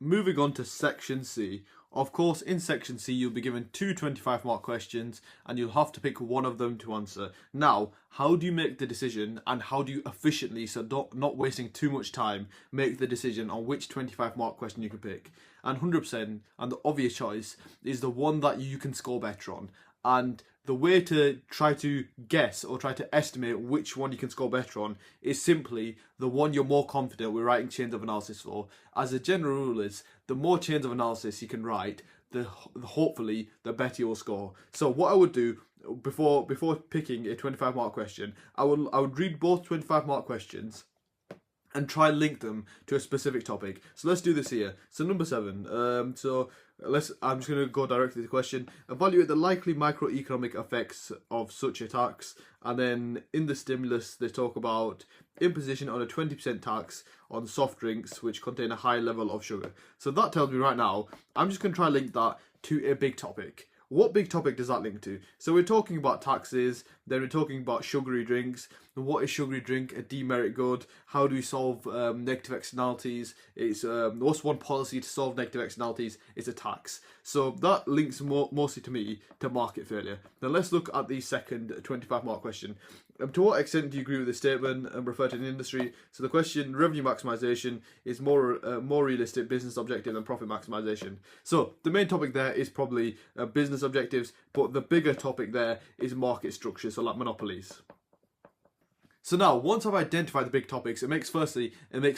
Moving on to section C. Of course, in section C, you'll be given two 25-mark questions and you'll have to pick one of them to answer. Now, how do you make the decision and how do you efficiently, so not wasting too much time, make the decision on which 25-mark question you can pick? And 100%, and the obvious choice, is the one that you can score better on. And the way to try to guess or try to estimate which one you can score better on is simply the one you're more confident with writing chains of analysis for. As a general rule is, the more chains of analysis you can write, hopefully the better you'll score. So what I would do before picking a 25-mark question, I would read both 25-mark questions and try and link them to a specific topic. So let's do this here. So number 7. I'm just going to go directly to the question. Evaluate the likely microeconomic effects of such a tax. And then in the stimulus, they talk about imposition on a 20% tax on soft drinks which contain a high level of sugar. So that tells me right now, I'm just going to try and link that to a big topic. What big topic does that link to? So we're talking about taxes, then we're talking about sugary drinks. What is sugary drink? A demerit good? How do we solve negative externalities? It's what's one policy to solve negative externalities? It's a tax. So that links mostly to me to market failure. Now let's look at the second 25-mark question. To what extent do you agree with this statement and refer to the industry? So the question, revenue maximization is more realistic business objective than profit maximization. So the main topic there is probably business objectives, but the bigger topic there is market structure, so like monopolies. So now, once I've identified the big topics, it makes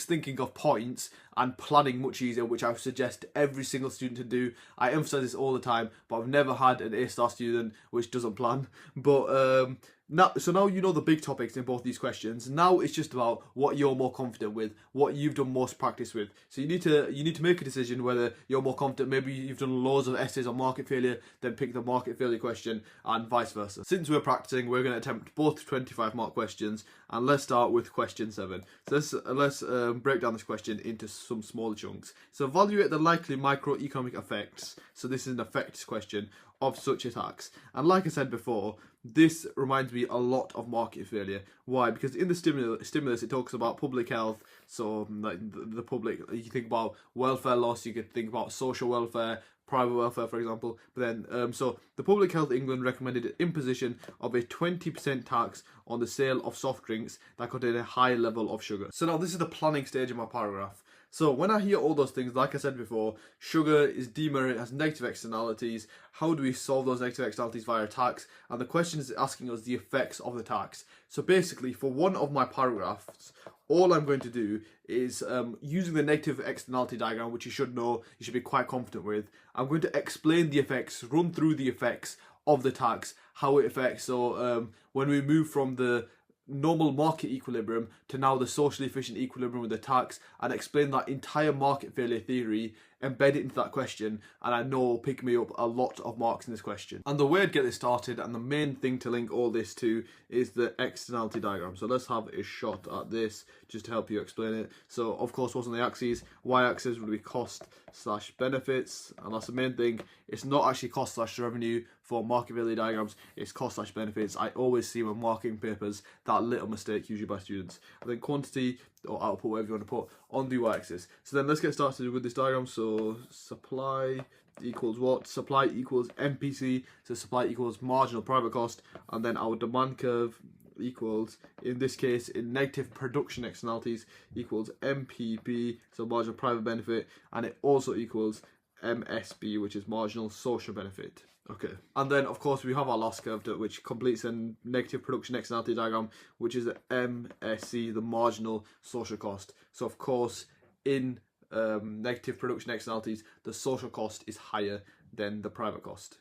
thinking of points and planning much easier, which I would suggest every single student to do. I emphasize this all the time, but I've never had an A-star student which doesn't plan. But now you know the big topics in both these questions. Now it's just about what you're more confident with, what you've done most practice with. So you need to make a decision whether you're more confident. Maybe you've done loads of essays on market failure, then pick the market failure question, and vice versa. Since we're practicing, we're going to attempt both 25-mark questions, and let's start with question 7. So let's break down this question into some smaller chunks. So evaluate the likely microeconomic effects. So this is an effects question of such a tax. And like I said before, this reminds me a lot of market failure. Why? Because in the stimulus it talks about public health. So like the public, you think about welfare loss, you could think about social welfare, private welfare, for example. But then, so the Public Health England recommended imposition of a 20% tax on the sale of soft drinks that contain a high level of sugar. So now this is the planning stage of my paragraph. So when I hear all those things, like I said before, sugar is demerit, has negative externalities. How do we solve those negative externalities via tax? And the question is asking us the effects of the tax. So basically, for one of my paragraphs, all I'm going to do is, using the negative externality diagram, which you should know, you should be quite confident with, I'm going to explain the effects, run through the effects of the tax, how it affects. So when we move from the normal market equilibrium to now the socially efficient equilibrium with the tax, and explain that entire market failure theory, embed it into that question, and I know it'll pick me up a lot of marks in this question. And the way I'd get this started, and the main thing to link all this to, is the externality diagram. So let's have a shot at this just to help you explain it. So of course, what's on the axes? Y-axis would be cost slash benefits, and that's the main thing. It's not actually cost slash revenue for market failure diagrams, it's cost slash benefits. I always see when marking papers that little mistake usually by students. And then quantity or output, whatever you want to put, on the y-axis. So then let's get started with this diagram. So supply equals what? Supply equals MPC, so supply equals marginal private cost, and then our demand curve equals, in this case, in negative production externalities, equals MPP, so marginal private benefit, and it also equals MSB, which is marginal social benefit. Okay, and then of course we have our loss curve which completes a negative production externality diagram, which is MSC, the marginal social cost. So of course in negative production externalities, the social cost is higher than the private cost.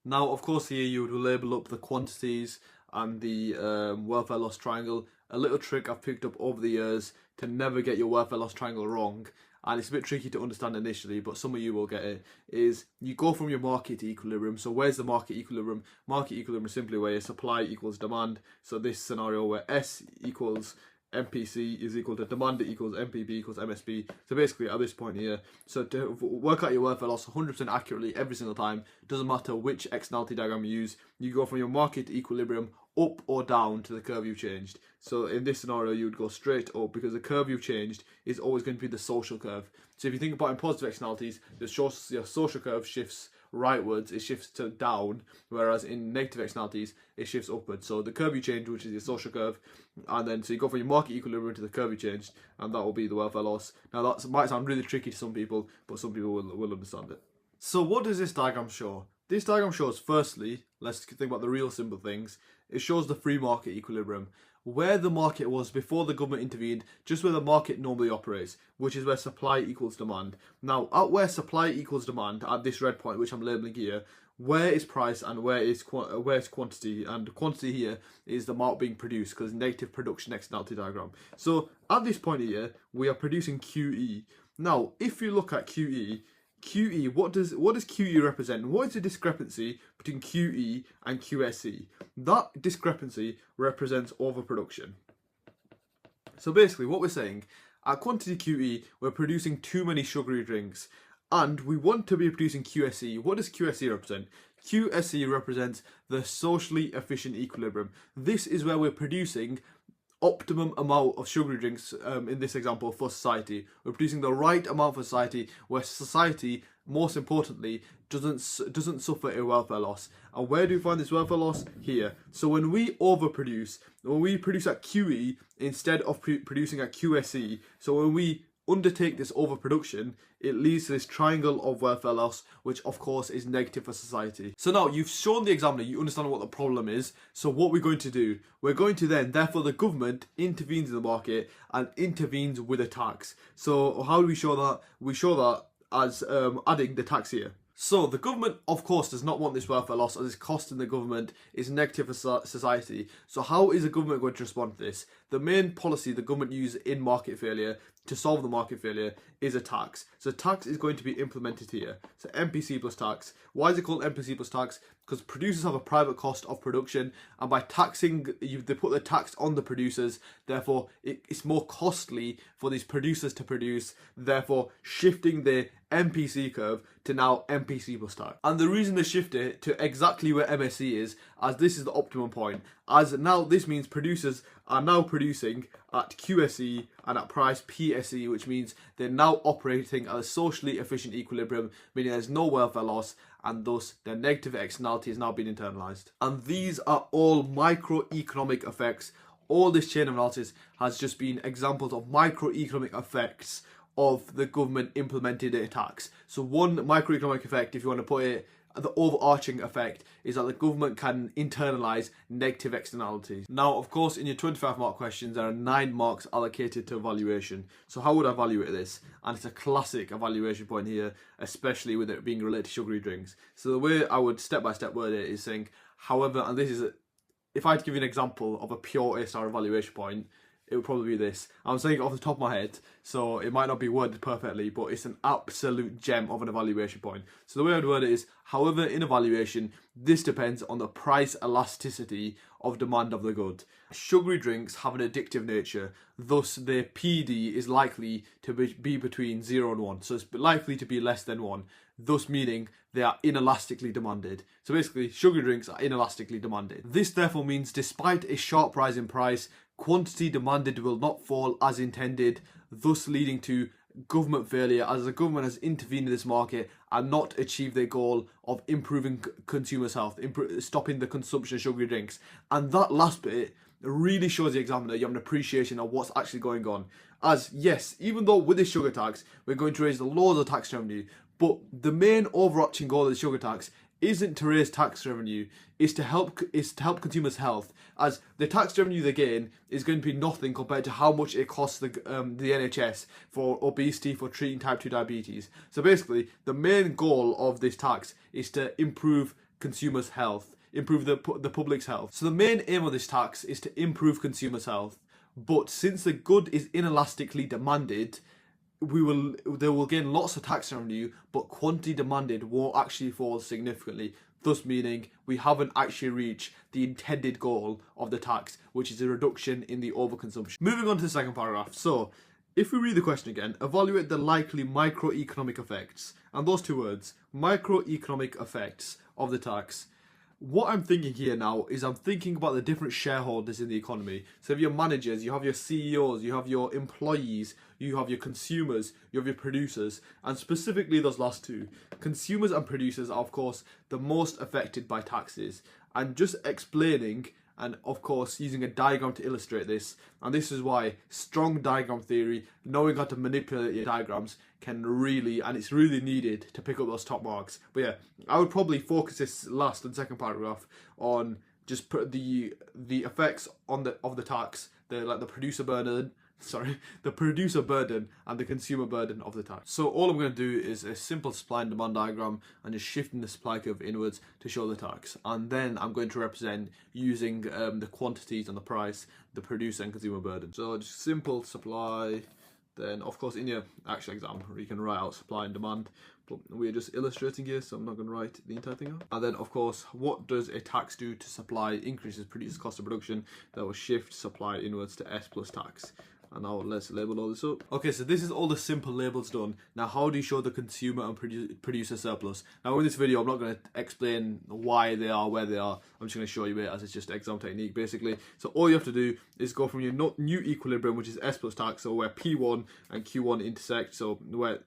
Now of course here you would label up the quantities and the welfare loss triangle. A little trick I've picked up over the years to never get your welfare loss triangle wrong, and it's a bit tricky to understand initially, but some of you will get it, is you go from your market to equilibrium. So where's the market equilibrium? Market equilibrium is simply where supply equals demand. So this scenario where S equals MPC is equal to demand equals MPB equals MSB. So basically at this point here, so to work out your welfare loss 100% accurately every single time, doesn't matter which externality diagram you use, you go from your market equilibrium up or down to the curve you've changed. So in this scenario, you would go straight up because the curve you've changed is always going to be the social curve. So if you think about in positive externalities, your social curve shifts rightwards, it shifts to down, whereas in negative externalities, it shifts upwards. So the curve you change, which is your social curve, and then so you go from your market equilibrium to the curve you changed, and that will be the welfare loss. Now that might sound really tricky to some people, but some people will understand it. So what does this diagram show? This diagram shows, firstly, let's think about the real simple things. It shows the free market equilibrium, where the market was before the government intervened, just where the market normally operates, which is where supply equals demand. Now, at where supply equals demand, at this red point, which I'm labelling here, where is price and where is quantity? And quantity here is the amount being produced, because negative production externality diagram. So at this point here, we are producing QE. Now, if you look at QE, what does QE represent? What is the discrepancy between QE and QSE? That discrepancy represents overproduction. So basically what we're saying, at quantity QE, we're producing too many sugary drinks, and we want to be producing QSE. What does QSE represent? QSE represents the socially efficient equilibrium. This is where we're producing optimum amount of sugary drinks, in this example, for society. We're producing the right amount for society, where society, most importantly, doesn't suffer a welfare loss. And where do we find this welfare loss? Here. So when we overproduce, when we produce at QE instead of producing at QSE, so when we undertake this overproduction, it leads to this triangle of welfare loss, which of course is negative for society. So now you've shown the examiner, you understand what the problem is. So what we're going to do, we're going to then, therefore the government intervenes in the market and intervenes with a tax. So how do we show that? We show that as adding the tax here. So the government, of course, does not want this welfare loss, as its cost in the government is negative for society. So how is the government going to respond to this? The main policy the government uses in market failure to solve the market failure is a tax. So tax is going to be implemented here. So MPC plus tax. Why is it called MPC plus tax? Because producers have a private cost of production, and by taxing, they put the tax on the producers. Therefore, it's more costly for these producers to produce, therefore shifting the MPC curve to now MPC plus tax. And the reason they shift it to exactly where MSC is, as this is the optimum point, as now this means producers are now producing at QSE and at price PSE, which means they're now operating at a socially efficient equilibrium, meaning there's no welfare loss, and thus their negative externality has now been internalized. And these are all microeconomic effects. All this chain of analysis has just been examples of microeconomic effects of the government implemented a tax. So one microeconomic effect, if you want to put it, the overarching effect, is that the government can internalise negative externalities. Now, of course, in your 25 mark questions, there are 9 marks allocated to evaluation. So how would I evaluate this? And it's a classic evaluation point here, especially with it being related to sugary drinks. So the way I would step-by-step word it is saying, however, and this is, if I had to give you an example of a pure A-star evaluation point, it would probably be this. I'm saying it off the top of my head, so it might not be worded perfectly, but it's an absolute gem of an evaluation point. So the way I'd word it is, however, in evaluation, this depends on the price elasticity of demand of the good. Sugary drinks have an addictive nature, thus their PD is likely to be between 0 and 1. So it's likely to be less than 1, thus meaning they are inelastically demanded. So basically, sugary drinks are inelastically demanded. This therefore means despite a sharp rise in price, quantity demanded will not fall as intended, thus leading to government failure, as the government has intervened in this market and not achieved their goal of improving consumers' health, stopping the consumption of sugary drinks. And that last bit really shows the examiner you have an appreciation of what's actually going on. As yes, even though with this sugar tax, we're going to raise the loads of tax revenue, but the main overarching goal of the sugar tax isn't to raise tax revenue, is to help consumers' health, as the tax revenue they gain is going to be nothing compared to how much it costs the NHS for obesity, for treating type 2 diabetes. So basically, the main goal of this tax is to improve consumers' health, improve the public's health. So the main aim of this tax is to improve consumers' health, but since the good is inelastically demanded, they will gain lots of tax revenue, but quantity demanded won't actually fall significantly, thus meaning we haven't actually reached the intended goal of the tax, which is a reduction in the overconsumption. Moving on to the second paragraph. So, if we read the question again, evaluate the likely microeconomic effects, and those two words, microeconomic effects of the tax. What I'm thinking here now is I'm thinking about the different shareholders in the economy. So if you're managers, you have your CEOs, you have your employees, you have your consumers, you have your producers, and specifically those last two. Consumers and producers are of course the most affected by taxes. And just explaining and of course using a diagram to illustrate this, and this is why strong diagram theory, knowing how to manipulate your diagrams can really, and it's really needed to pick up those top marks. But yeah, I would probably focus this last and second paragraph on just put the effects of the tax, the producer burden and the consumer burden of the tax. So all I'm going to do is a simple supply and demand diagram and just shifting the supply curve inwards to show the tax. And then I'm going to represent using the quantities and the price, the producer and consumer burden. So just simple supply. Then of course in your actual exam you can write out supply and demand, but we're just illustrating here, so I'm not going to write the entire thing out. And then of course, what does a tax do to supply? Increases producer's cost of production. That will shift supply inwards to S plus tax. And now let's label all this up. Okay, so this is all the simple labels done. Now how do you show the consumer and producer surplus? Now in this video I'm not going to explain why they are where they are. I'm just going to show you it as it's just exam technique basically. So all you have to do is go from your new equilibrium, which is S plus tax, so where P1 and Q1 intersect, so where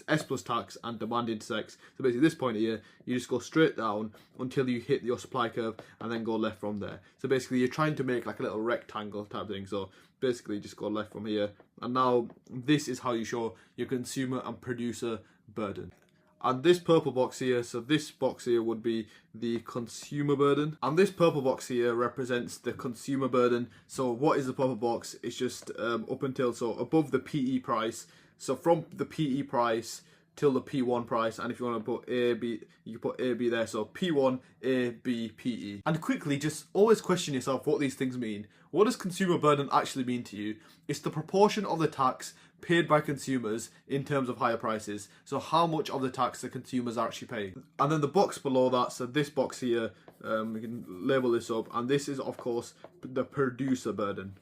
S plus tax and demand intersects. So basically this point here, you just go straight down until you hit your supply curve and then go left from there. So basically you're trying to make like a little rectangle type thing. So basically just go left from here, and now this is how you show your consumer and producer burden. And this purple box here, so this box here would be the consumer burden, and this purple box here represents the consumer burden. So what is the purple box? It's just up until, so above the PE price, so from the PE price till the P1 price, and if you want to put A, B, you can put A, B there, so P1, A, B, PE. And quickly, just always question yourself what these things mean. What does consumer burden actually mean to you? It's the proportion of the tax paid by consumers in terms of higher prices. So how much of the tax the consumers are actually paying. And then the box below that, so this box here, we can label this up, and this is of course the producer burden.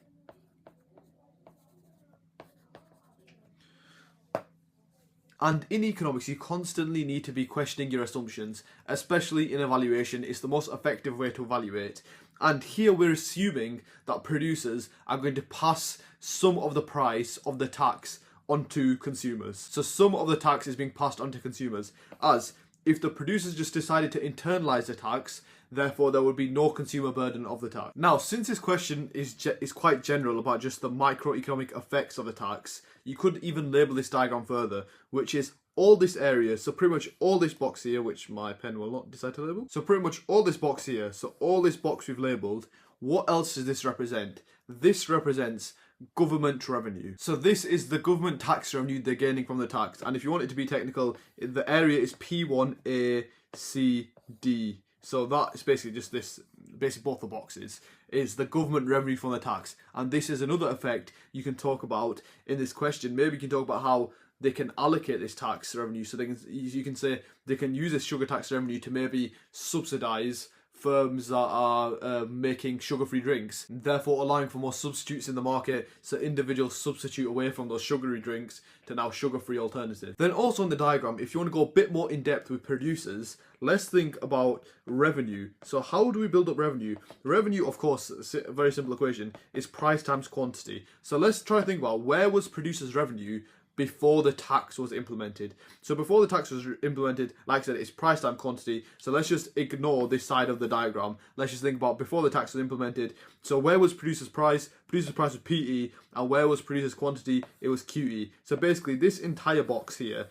And in economics, you constantly need to be questioning your assumptions, especially in evaluation. It's the most effective way to evaluate. And here we're assuming that producers are going to pass some of the price of the tax onto consumers. So some of the tax is being passed onto consumers, as if the producers just decided to internalize the tax, therefore there would be no consumer burden of the tax. Now, since this question is quite general about just the microeconomic effects of the tax, you could even label this diagram further, which is all this area, so pretty much all this box here, which my pen will not decide to label. So pretty much all this box here, so all this box we've labelled, what else does this represent? This represents government revenue. So this is the government tax revenue they're gaining from the tax. And if you want it to be technical, the area is P1A, C, D. So that is basically just this, basically both the boxes, is the government revenue from the tax. And this is another effect you can talk about in this question. Maybe you can talk about how they can allocate this tax revenue. So you can say they can use this sugar tax revenue to maybe subsidise firms that are making sugar-free drinks, therefore allowing for more substitutes in the market, so individuals substitute away from those sugary drinks to now sugar-free alternatives. Then also in the diagram, if you want to go a bit more in depth with producers, let's think about revenue. So how do we build up revenue? Revenue, of course, a very simple equation, is price times quantity. So let's try to think about where was producers' revenue before the tax was implemented. So before the tax was implemented, like I said, it's price times quantity. So let's just ignore this side of the diagram. Let's just think about before the tax was implemented. So where was producer's price? Producer's price was PE, and where was producer's quantity? It was QE. So basically this entire box here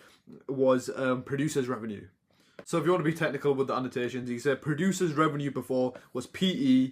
was producer's revenue. So if you want to be technical with the annotations, you can say producer's revenue before was PE,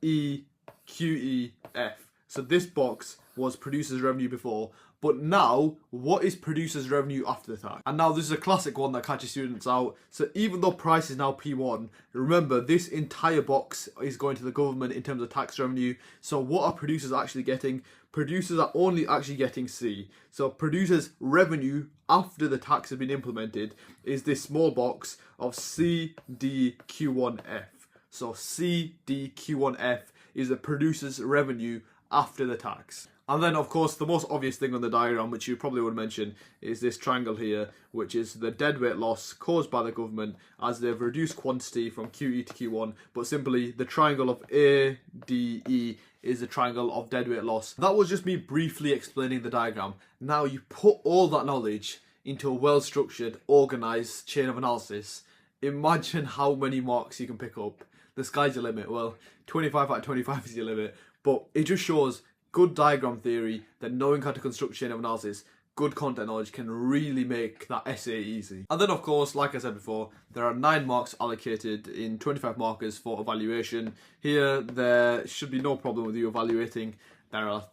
E, QE, F. So this box was producer's revenue before, But now, what is producers' revenue after the tax? And now this is a classic one that catches students out. So even though price is now P1, remember this entire box is going to the government in terms of tax revenue. So what are producers actually getting? Producers are only actually getting C. So producers' revenue after the tax has been implemented is this small box of CDQ1F. So CDQ1F is the producer's revenue after the tax. And then, of course, the most obvious thing on the diagram, which you probably would mention, is this triangle here, which is the deadweight loss caused by the government as they've reduced quantity from QE to Q1. But simply, the triangle of ADE is the triangle of deadweight loss. That was just me briefly explaining the diagram. Now you put all that knowledge into a well-structured, organised chain of analysis. Imagine how many marks you can pick up. The sky's your limit. Well, 25 out of 25 is your limit. But it just shows good diagram theory, that knowing how to construct chain of analysis, good content knowledge can really make that essay easy. And then, of course, like I said before, there are 9 marks allocated in 25 markers for evaluation. Here, there should be no problem with you evaluating. There are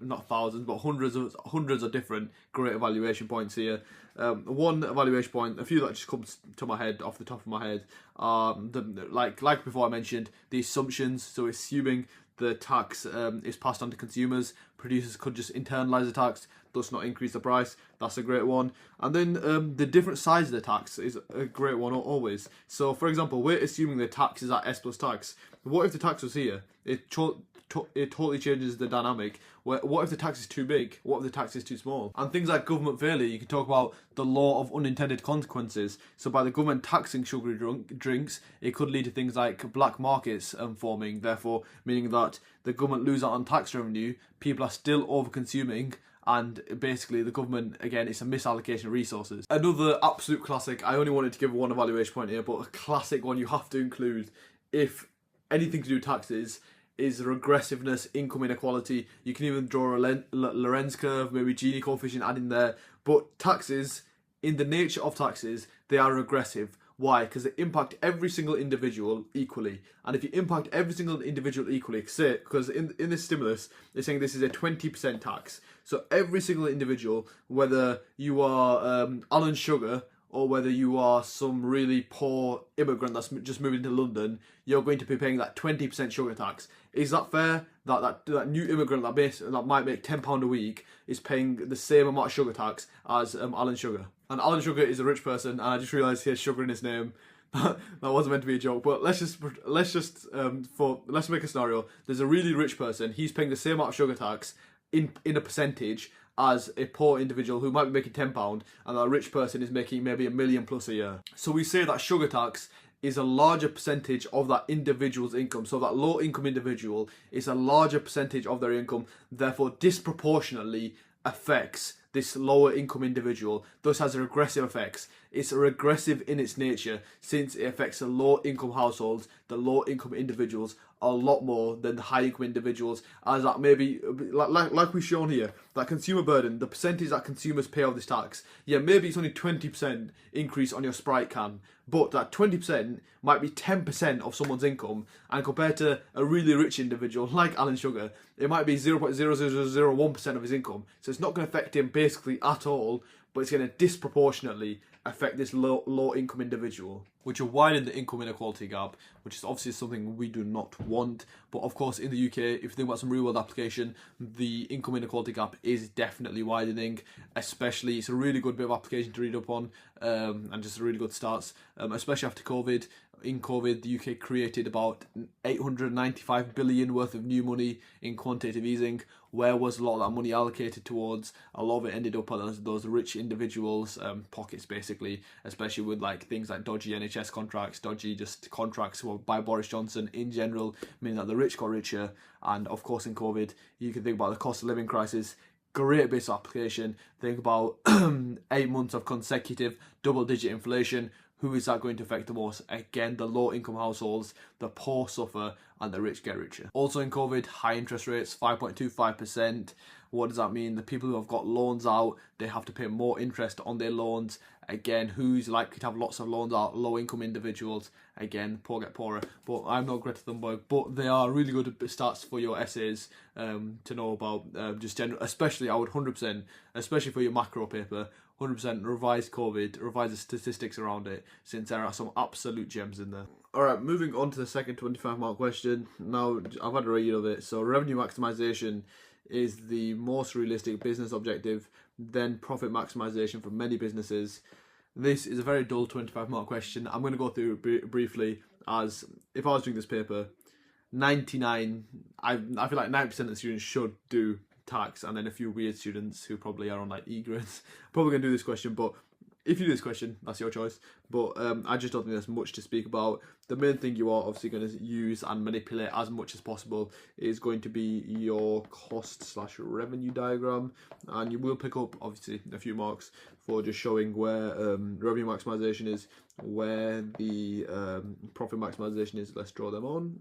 not thousands, but hundreds of different great evaluation points here. One evaluation point, a few that just comes to my head off the top of my head, like before I mentioned, the assumptions. So assuming the tax is passed on to consumers, producers could just internalise the tax, thus not increase the price. That's a great one. And then the different size of the tax is a great one always. So for example, we're assuming the tax is at S plus tax. What if the tax was here? It totally changes the dynamic. What if the tax is too big? What if the tax is too small? And things like government failure, you can talk about the law of unintended consequences. So by the government taxing sugary drinks, it could lead to things like black markets forming, therefore meaning that the government lose out on tax revenue, people are still over consuming, and basically the government, again, it's a misallocation of resources. Another absolute classic, I only wanted to give one evaluation point here, but a classic one you have to include if anything to do with taxes is regressiveness, income inequality. You can even draw a Lorenz curve, maybe Gini coefficient, add in there. But taxes, in the nature of taxes, they are regressive. Why? Because they impact every single individual equally. And if you impact every single individual equally, say, because in this stimulus, they're saying this is a 20% tax. So every single individual, whether you are Alan Sugar, or whether you are some really poor immigrant that's just moving to London, you're going to be paying that 20% sugar tax. Is that fair? That new immigrant that might make £10 a week is paying the same amount of sugar tax as Alan Sugar. And Alan Sugar is a rich person, and I just realised he has sugar in his name. That wasn't meant to be a joke, but let's make a scenario. There's a really rich person. He's paying the same amount of sugar tax in a percentage as a poor individual who might be making £10, and that rich person is making maybe £1 million plus a year. So we say that sugar tax is a larger percentage of that individual's income. So that low income individual is a larger percentage of their income, therefore disproportionately affects this lower income individual, thus has a regressive effects. It's regressive in its nature since it affects the low income households, the low income individuals, a lot more than the high income individuals, as that maybe, like we've shown here, that consumer burden, the percentage that consumers pay of this tax, yeah, maybe it's only 20% increase on your Sprite can, but that 20% might be 10% of someone's income, and compared to a really rich individual like Alan Sugar, it might be 0.0001% of his income, so it's not going to affect him basically at all, but it's going to disproportionately affect this low income individual, which will widen the income inequality gap, which is obviously something we do not want. But of course, in the UK, if you think about some real world application, the income inequality gap is definitely widening. Especially, it's a really good bit of application to read up on, and just a really good starts, especially after COVID. In COVID, the UK created about 895 billion worth of new money in quantitative easing. Where was a lot of that money allocated towards? A lot of it ended up at those rich individuals' pockets, basically, especially with like things like dodgy NHS contracts, dodgy just contracts by Boris Johnson in general, meaning that the rich got richer. And of course, in COVID, you can think about the cost of living crisis. Great bits of application. Think about 8 months of consecutive double-digit inflation. who is that going to affect the most? Again, the low income households, the poor suffer and the rich get richer. Also in COVID, high interest rates, 5.25%. What does that mean? The people who have got loans out, they have to pay more interest on their loans. Again, who's likely to have lots of loans out? Low income individuals. Again, poor get poorer. But I'm not Greta Thunberg, but they are really good stats for your essays to know about just general, especially I would 100%, especially for your macro paper, 100% revise COVID, revise the statistics around it, since there are some absolute gems in there. Alright, moving on to the second 25 mark question. Now, I've had a read of it. So revenue maximization is the most realistic business objective, then profit maximization for many businesses. This is a very dull 25 mark question. I'm going to go through it briefly, as if I was doing this paper, I feel like 90% of the students should do tax, and then a few weird students who probably are on like E-grades probably going to do this question. But if you do this question, that's your choice. But I just don't think there's much to speak about. The main thing you are obviously going to use and manipulate as much as possible is going to be your cost/revenue diagram, and you will pick up obviously a few marks for just showing where revenue maximization is, where the profit maximization is. Let's draw them on.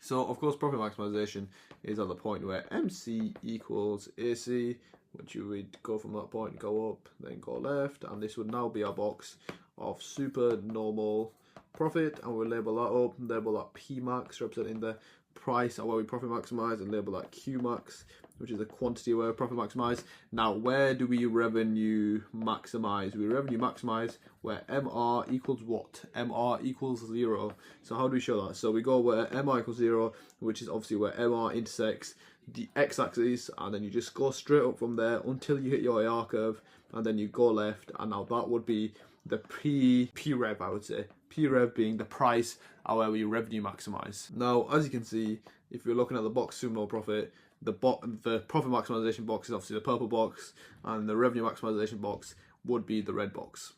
So, of course, profit maximization is at the point where MC equals AC, which you would go from that point, go up, then go left, and this would now be our box of super normal profit, and we'll label that up, label that P max representing the price at where we profit maximize, and label that Q max, which is the quantity where we profit maximize. Now, where do we revenue maximize? We revenue maximize where MR equals what? MR equals 0. So how do we show that? So we go where MR equals 0, which is obviously where MR intersects the x-axis, and then you just go straight up from there until you hit your AR curve, and then you go left, and now that would be the P-rev, I would say. P-rev being the price at where we revenue maximize. Now, as you can see, if you're looking at the box super normal profit, the profit maximization box is obviously the purple box, and the revenue maximization box would be the red box.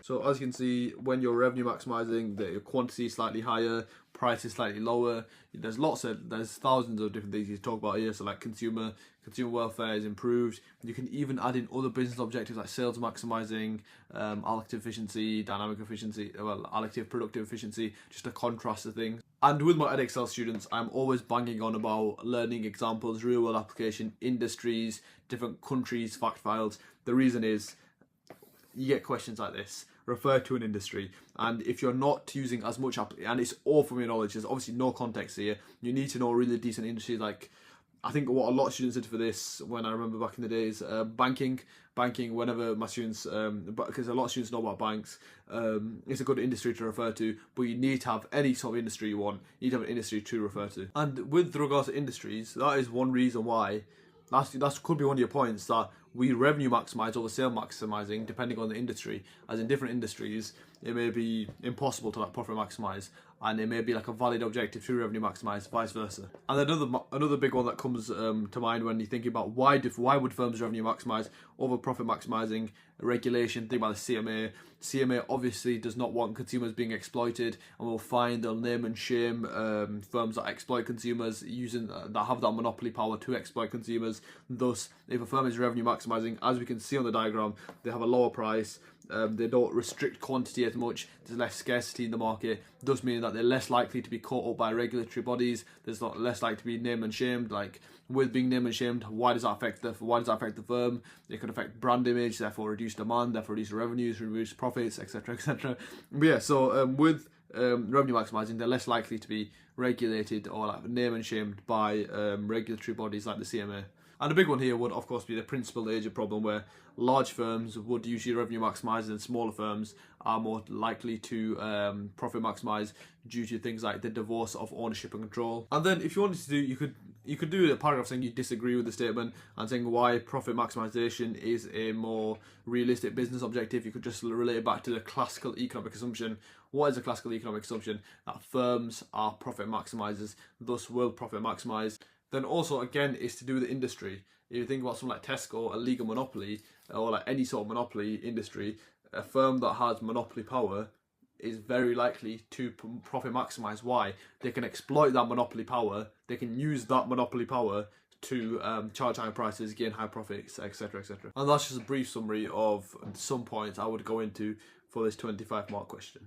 So as you can see, when you're revenue maximizing, the quantity is slightly higher, price is slightly lower. There's thousands of different things you talk about here. So like consumer welfare is improved. You can even add in other business objectives like sales maximizing, allocative efficiency, dynamic efficiency, allocative productive efficiency, just to contrast the things. And with my Edexcel students, I'm always banging on about learning examples, real world application, industries, different countries, fact files. The reason is you get questions like this. Refer to an industry, and if you're not using as much and it's all from your knowledge, there's obviously no context here. You need to know really decent industries. Like I think what a lot of students did for this, when I remember back in the days, banking. Whenever my students, because a lot of students know about banks, it's a good industry to refer to. But you need to have any sort of industry you want. You need to have an industry to refer to. And with regards to industries, that is one reason why. That could be one of your points, that we revenue maximize over sale maximizing depending on the industry. As in different industries, it may be impossible to like profit maximize, and it may be like a valid objective to revenue maximize, vice versa. And another big one that comes to mind when you're thinking about why would firms revenue maximize over profit maximizing? Regulation. Think about the CMA. CMA obviously does not want consumers being exploited, and will find, they'll name and shame firms that exploit consumers, that have that monopoly power to exploit consumers. Thus, if a firm is revenue maximizing, as we can see on the diagram, they have a lower price. They don't restrict quantity as much. There's less scarcity in the market, thus meaning that they're less likely to be caught up by regulatory bodies. There's not less likely to be named and shamed. Like with being named and shamed, why does that affect the firm? It could affect brand image, therefore reduce demand, therefore reduce revenues, reduce profits, etc., etc. But yeah, so with revenue maximizing, they're less likely to be regulated or like named and shamed by regulatory bodies like the CMA. And a big one here would, of course, be the principal agent problem, where large firms would usually revenue maximize and smaller firms are more likely to profit maximize due to things like the divorce of ownership and control. And then if you wanted to do, you could do a paragraph saying you disagree with the statement and saying why profit maximization is a more realistic business objective. You could just relate it back to the classical economic assumption. What is a classical economic assumption? That firms are profit maximizers, thus will profit maximize. Then also, again, is to do with the industry. If you think about something like Tesco, a legal monopoly, or like any sort of monopoly industry, a firm that has monopoly power is very likely to profit maximize. Why? They can exploit that monopoly power. They can use that monopoly power to charge high prices, gain high profits, etc, etc. And that's just a brief summary of some points I would go into for this 25 mark question.